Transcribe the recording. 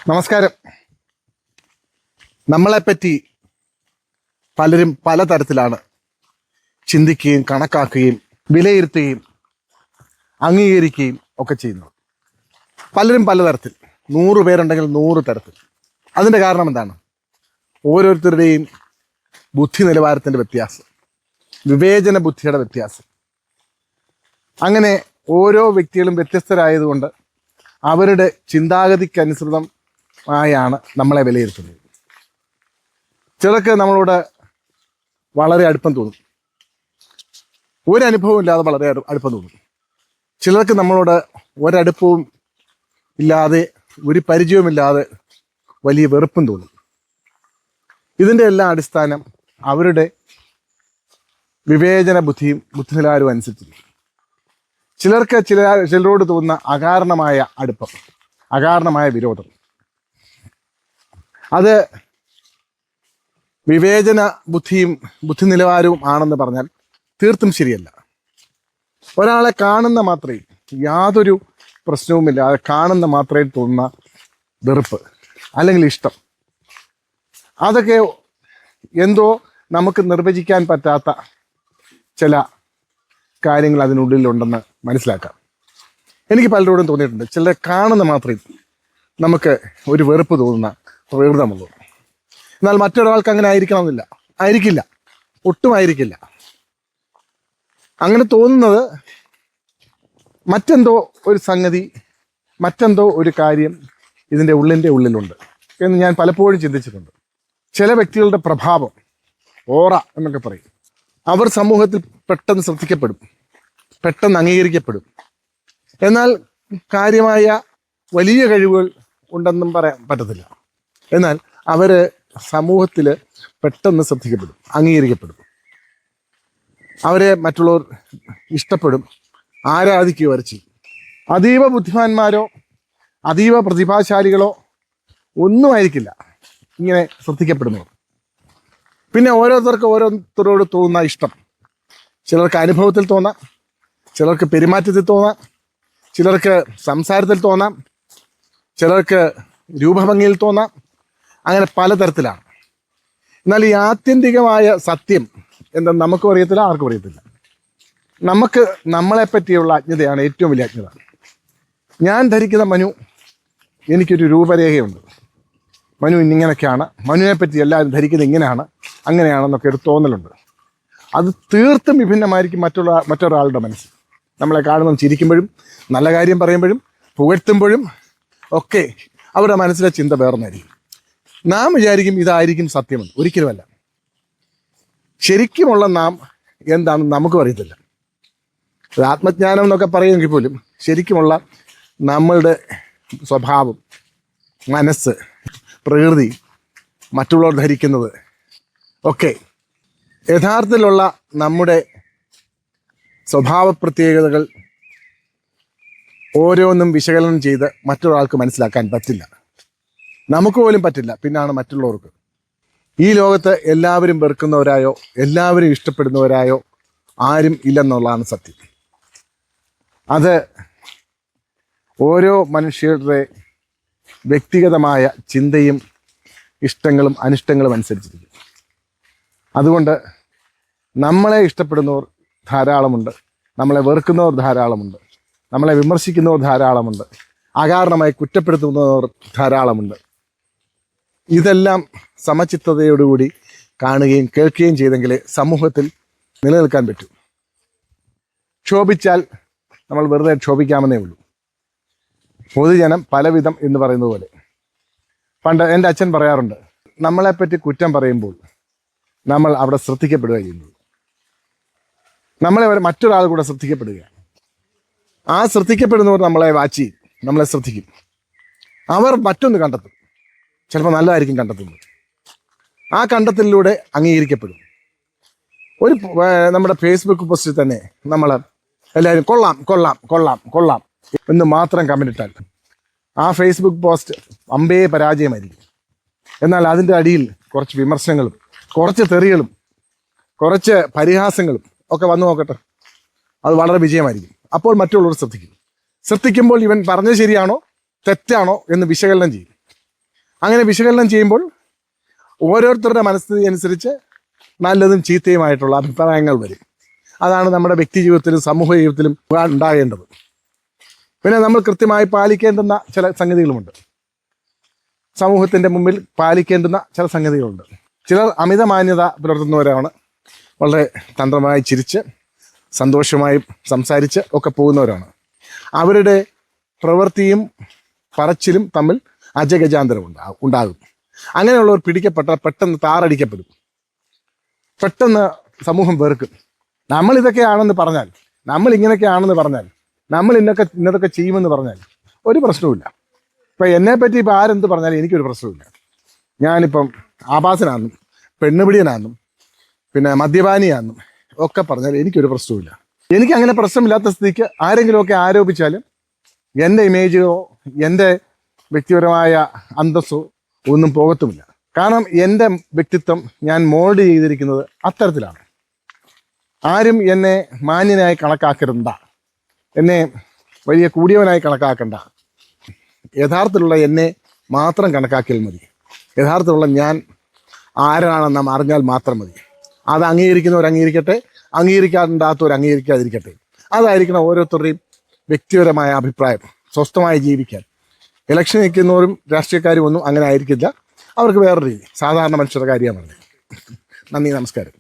നമസ്കാരം. നമ്മളെപ്പറ്റി പലരും പലതരത്തിലാണ് ചിന്തിക്കുകയും കണക്കാക്കുകയും വിലയിരുത്തുകയും അംഗീകരിക്കുകയും ഒക്കെ ചെയ്യുന്നത്. പലരും പലതരത്തിൽ, 100 പേരുണ്ടെങ്കിൽ 100 തരത്തിൽ. അതിൻ്റെ കാരണം എന്താണ്? ഓരോരുത്തരുടെയും ബുദ്ധി നിലവാരത്തിൻ്റെ വ്യത്യാസം, വിവേചന ബുദ്ധിയുടെ വ്യത്യാസം. അങ്ങനെ ഓരോ വ്യക്തികളും വ്യത്യസ്തരായതുകൊണ്ട് അവരുടെ ചിന്താഗതിക്കനുസൃതമായാണ് നമ്മളെ വിലയിരുത്തുന്നത്. ചിലർക്ക് നമ്മളോട് വളരെ അടുപ്പം തോന്നും, ഒരനുഭവം ഇല്ലാതെ വളരെ അടുപ്പം തോന്നും. ചിലർക്ക് നമ്മളോട് ഒരടുപ്പവും ഇല്ലാതെ, ഒരു പരിചയവുമില്ലാതെ വലിയ വെറുപ്പും തോന്നും. ഇതിൻ്റെ എല്ലാം അടിസ്ഥാനം അവരുടെ വിവേചന ബുദ്ധിയും ബുദ്ധിനിലവാരവും അനുസരിച്ചിരിക്കും. ചിലർക്ക് ചിലരോട് തോന്നുന്ന അകാരണമായ അടുപ്പം, അകാരണമായ വിരോധം, അത് വിവേചന ബുദ്ധിയും ബുദ്ധി നിലവാരവും ആണെന്ന് പറഞ്ഞാൽ തീർത്തും ശരിയല്ല. ഒരാളെ കാണുന്ന മാത്രമേ, യാതൊരു പ്രശ്നവുമില്ലാതെ കാണുന്ന മാത്രമേ തോന്നുന്ന വെറുപ്പ് അല്ലെങ്കിൽ ഇഷ്ടം, അതൊക്കെ എന്തോ നമുക്ക് നിർവചിക്കാൻ പറ്റാത്ത ചില കാര്യങ്ങൾ അതിനുള്ളിലുണ്ടെന്ന് മനസ്സിലാക്കാം. എനിക്ക് പലരോടും തോന്നിയിട്ടുണ്ട്, ചിലരെ കാണുന്ന മാത്രമേ നമുക്ക് ഒരു വെറുപ്പ് തോന്നുന്ന പ്രകൃതമുള്ളൂ. എന്നാൽ മറ്റൊരാൾക്ക് അങ്ങനെ ആയിരിക്കില്ല, ഒട്ടും ആയിരിക്കില്ല. അങ്ങനെ തോന്നുന്നത് മറ്റെന്തോ ഒരു സംഗതി, മറ്റെന്തോ ഒരു കാര്യം ഇതിൻ്റെ ഉള്ളിലുണ്ട് എന്ന് ഞാൻ പലപ്പോഴും ചിന്തിച്ചിട്ടുണ്ട്. ചില വ്യക്തികളുടെ പ്രഭാവം, ഓറ എന്നൊക്കെ പറയും, അവർ സമൂഹത്തിൽ പെട്ടെന്ന് ശ്രദ്ധിക്കപ്പെടും, പെട്ടെന്ന് അംഗീകരിക്കപ്പെടും. എന്നാൽ കാര്യമായ വലിയ കഴിവുകൾ ഉണ്ടെന്നും പറയാൻ പറ്റത്തില്ല. എന്നാൽ അവർ സമൂഹത്തിൽ പെട്ടെന്ന് ശ്രദ്ധിക്കപ്പെടും, അംഗീകരിക്കപ്പെടും. അവരെ മറ്റുള്ളവർ ഇഷ്ടപ്പെടും, ആരാധിക്കുക വരെ ചെയ്യും. അതീവ ബുദ്ധിമാന്മാരോ അതീവ പ്രതിഭാശാലികളോ ഒന്നും ആയിരിക്കില്ല ഇങ്ങനെ ശ്രദ്ധിക്കപ്പെടുന്നവർ. പിന്നെ ഓരോരുത്തരോട് തോന്നുന്ന ഇഷ്ടം, ചിലർക്ക് അനുഭവത്തിൽ തോന്നാം, ചിലർക്ക് പെരുമാറ്റത്തിൽ തോന്നാം, ചിലർക്ക് സംസാരത്തിൽ തോന്നാം, ചിലർക്ക് രൂപഭംഗിയിൽ തോന്നാം. അങ്ങനെ പലതരത്തിലാണ്. എന്നാൽ ഈ ആത്യന്തികമായ സത്യം എന്തെന്ന് നമുക്കും അറിയത്തില്ല, ആർക്കും അറിയത്തില്ല. നമ്മളെപ്പറ്റിയുള്ള അജ്ഞതയാണ് ഏറ്റവും വലിയ അജ്ഞത. ഞാൻ ധരിക്കുന്ന മനു, എനിക്കൊരു രൂപരേഖയുണ്ട്. മനു ഇങ്ങനെയൊക്കെയാണ്, മനുവിനെപ്പറ്റി എല്ലാവരും ധരിക്കുന്നത് ഇങ്ങനെയാണ്, അങ്ങനെയാണെന്നൊക്കെ ഒരു തോന്നലുണ്ട്. അത് തീർത്തും വിഭിന്നമായിരിക്കും മറ്റൊരാളുടെ മനസ്സ്. നമ്മളെ കാണുമ്പോൾ ചിരിക്കുമ്പോഴും നല്ല കാര്യം പറയുമ്പോഴും പുകഴ്ത്തുമ്പോഴും ഒക്കെ അവരുടെ മനസ്സിലെ ചിന്ത വേർന്നായിരിക്കും. നാം വിചാരിക്കും ഇതായിരിക്കും സത്യമെന്ന്. ഒരിക്കലുമല്ല. ശരിക്കുമുള്ള നാം എന്താണെന്ന് നമുക്കും അറിയത്തില്ല. ആത്മജ്ഞാനം എന്നൊക്കെ പറയുമെങ്കിൽ പോലും ശരിക്കുമുള്ള നമ്മളുടെ സ്വഭാവം, മനസ്സ്, പ്രകൃതി, മറ്റുള്ളവർ ധരിക്കുന്നത് ഒക്കെ യഥാർത്ഥത്തിലുള്ള നമ്മുടെ സ്വഭാവ പ്രത്യേകതകൾ ഓരോന്നും വിശകലനം ചെയ്ത് മറ്റൊരാൾക്ക് മനസ്സിലാക്കാൻ പറ്റില്ല. നമുക്ക് പോലും പറ്റില്ല, പിന്നാണ് മറ്റുള്ളവർക്ക്. ഈ ലോകത്ത് എല്ലാവരും വെറുക്കുന്നവരായോ എല്ലാവരും ഇഷ്ടപ്പെടുന്നവരായോ ആരും ഇല്ലെന്നുള്ളതാണ് സത്യം. അത് ഓരോ മനുഷ്യരുടെ വ്യക്തിഗതമായ ചിന്തയും ഇഷ്ടങ്ങളും അനിഷ്ടങ്ങളും അനുസരിച്ചിരിക്കും. അതുകൊണ്ട് നമ്മളെ ഇഷ്ടപ്പെടുന്നവർ ധാരാളമുണ്ട്, നമ്മളെ വെറുക്കുന്നവർ ധാരാളമുണ്ട്, നമ്മളെ വിമർശിക്കുന്നവർ ധാരാളമുണ്ട്, അകാരണമായി കുറ്റപ്പെടുത്തുന്നവർ ധാരാളമുണ്ട്. ഇതെല്ലാം സമചിത്തതയോടുകൂടി കാണുകയും കേൾക്കുകയും ചെയ്തെങ്കിലേ സമൂഹത്തിൽ നിലനിൽക്കാൻ പറ്റൂ. ക്ഷോഭിച്ചാൽ നമ്മൾ വെറുതെ ക്ഷോഭിക്കാമെന്നേ ഉള്ളൂ. പൊതുജനം പലവിധം എന്ന് പറയുന്നത് പോലെ. പണ്ട് എൻ്റെ അച്ഛൻ പറയാറുണ്ട്, നമ്മളെപ്പറ്റി കുറ്റം പറയുമ്പോൾ നമ്മൾ അവിടെ ശ്രദ്ധിക്കപ്പെടുക ചെയ്യുന്നത്. നമ്മളെ മറ്റൊരാൾ കൂടെ ശ്രദ്ധിക്കപ്പെടുകയാണ്. ആ ശ്രദ്ധിക്കപ്പെടുന്നവർ നമ്മളെ വാച്ച് ചെയ്യും, നമ്മളെ ശ്രദ്ധിക്കും. അവർ മറ്റൊന്ന് കണ്ടെത്തും, ചിലപ്പോൾ നല്ലതായിരിക്കും കണ്ടെത്തുന്നത്. ആ കണ്ടെത്തലിലൂടെ അംഗീകരിക്കപ്പെടും. നമ്മുടെ ഫേസ്ബുക്ക് പോസ്റ്റിൽ തന്നെ നമ്മൾ എല്ലാവരും കൊള്ളാം കൊള്ളാം കൊള്ളാം കൊള്ളാം എന്ന് മാത്രം കമന്റ് ഇട്ടാൽ ആ ഫേസ്ബുക്ക് പോസ്റ്റ് അമ്പേ പരാജയമായിരിക്കും. എന്നാൽ അതിൻ്റെ അടിയിൽ കുറച്ച് വിമർശനങ്ങളും കുറച്ച് തെറികളും കുറച്ച് പരിഹാസങ്ങളും ഒക്കെ വന്നു നോക്കട്ടെ, അത് വളരെ വിജയമായിരിക്കും. അപ്പോൾ മറ്റുള്ളവർ ശ്രദ്ധിക്കും. ശ്രദ്ധിക്കുമ്പോൾ ഇവൻ പറഞ്ഞത് ശരിയാണോ തെറ്റാണോ എന്ന് വിശകലനം ചെയ്യും. അങ്ങനെ വിശകലനം ചെയ്യുമ്പോൾ ഓരോരുത്തരുടെ മനസ്ഥിതി അനുസരിച്ച് നല്ലതും ചീത്തയുമായിട്ടുള്ള അഭിപ്രായങ്ങൾ വരും. അതാണ് നമ്മുടെ വ്യക്തി ജീവിതത്തിലും സമൂഹ ജീവിതത്തിലും ഉണ്ടാകേണ്ടത്. പിന്നെ നമ്മൾ കൃത്യമായി പാലിക്കേണ്ടുന്ന ചില സംഗതികളുമുണ്ട്. സമൂഹത്തിൻ്റെ മുമ്പിൽ പാലിക്കേണ്ടുന്ന ചില സംഗതികളുണ്ട്. ചിലർ അമിത മാന്യത പുലർത്തുന്നവരാണ്. വളരെ തന്ത്രമായി ചിരിച്ച് സന്തോഷമായി സംസാരിച്ച് ഒക്കെ പോകുന്നവരാണ്. അവരുടെ പ്രവൃത്തിയും പറച്ചിലും തമ്മിൽ അജഗജാന്തരം ഉണ്ടാകും. അങ്ങനെയുള്ളവർ പിടിക്കപ്പെട്ടാൽ പെട്ടെന്ന് താറടിക്കപ്പെടും. പെട്ടെന്ന് സമൂഹം വെറുക്കും. നമ്മളിതൊക്കെയാണെന്ന് പറഞ്ഞാൽ, നമ്മൾ ഇങ്ങനെയൊക്കെയാണെന്ന് പറഞ്ഞാൽ, നമ്മൾ ഇന്നതൊക്കെ ചെയ്യുമെന്ന് പറഞ്ഞാൽ ഒരു പ്രശ്നവുമില്ല. ഇപ്പം എന്നെപ്പറ്റി ഇപ്പം ആരെന്ത് പറഞ്ഞാലും എനിക്കൊരു പ്രശ്നവുമില്ല. ഞാനിപ്പം ആഭാസനാണെന്നും പെണ്ണുപിടിയനാണെന്നും പിന്നെ മദ്യപാനിയാണെന്നും ഒക്കെ പറഞ്ഞാൽ എനിക്കൊരു പ്രശ്നവുമില്ല. എനിക്കങ്ങനെ പ്രശ്നമില്ലാത്ത സ്ഥിതിക്ക് ആരെങ്കിലുമൊക്കെ ആരോപിച്ചാലും എൻ്റെ ഇമേജോ എൻ്റെ വ്യക്തിപരമായ അന്തസ്സോ ഒന്നും പോകത്തുമില്ല. കാരണം എൻ്റെ വ്യക്തിത്വം ഞാൻ മോൾഡ് ചെയ്തിരിക്കുന്നത് അത്തരത്തിലാണ്. ആരും എന്നെ മാന്യനായി കണക്കാക്കരുണ്ട, എന്നെ വലിയ കൂടിയവനായി കണക്കാക്കണ്ട. യഥാർത്ഥത്തിലുള്ള എന്നെ മാത്രം കണക്കാക്കിയാൽ മതി. യഥാർത്ഥത്തിലുള്ള ഞാൻ ആരാണെന്ന് നാം അറിഞ്ഞാൽ മാത്രം മതി. അത് അംഗീകരിക്കുന്നവർ അംഗീകരിക്കട്ടെ, അംഗീകരിക്കാണ്ടാത്തവർ അംഗീകരിക്കാതിരിക്കട്ടെ. അതായിരിക്കണം ഓരോരുത്തരുടെയും വ്യക്തിപരമായ അഭിപ്രായം. സ്വസ്ഥമായി ജീവിക്കാൻ ഇലക്ഷൻ നിൽക്കുന്നവരും രാഷ്ട്രീയക്കാരും ഒന്നും അങ്ങനെ ആയിരിക്കില്ല. അവർക്ക് വേറൊരു രീതി, സാധാരണ മനുഷ്യരുടെ കാര്യമാണ് പറഞ്ഞത്. നന്ദി, നമസ്കാരം.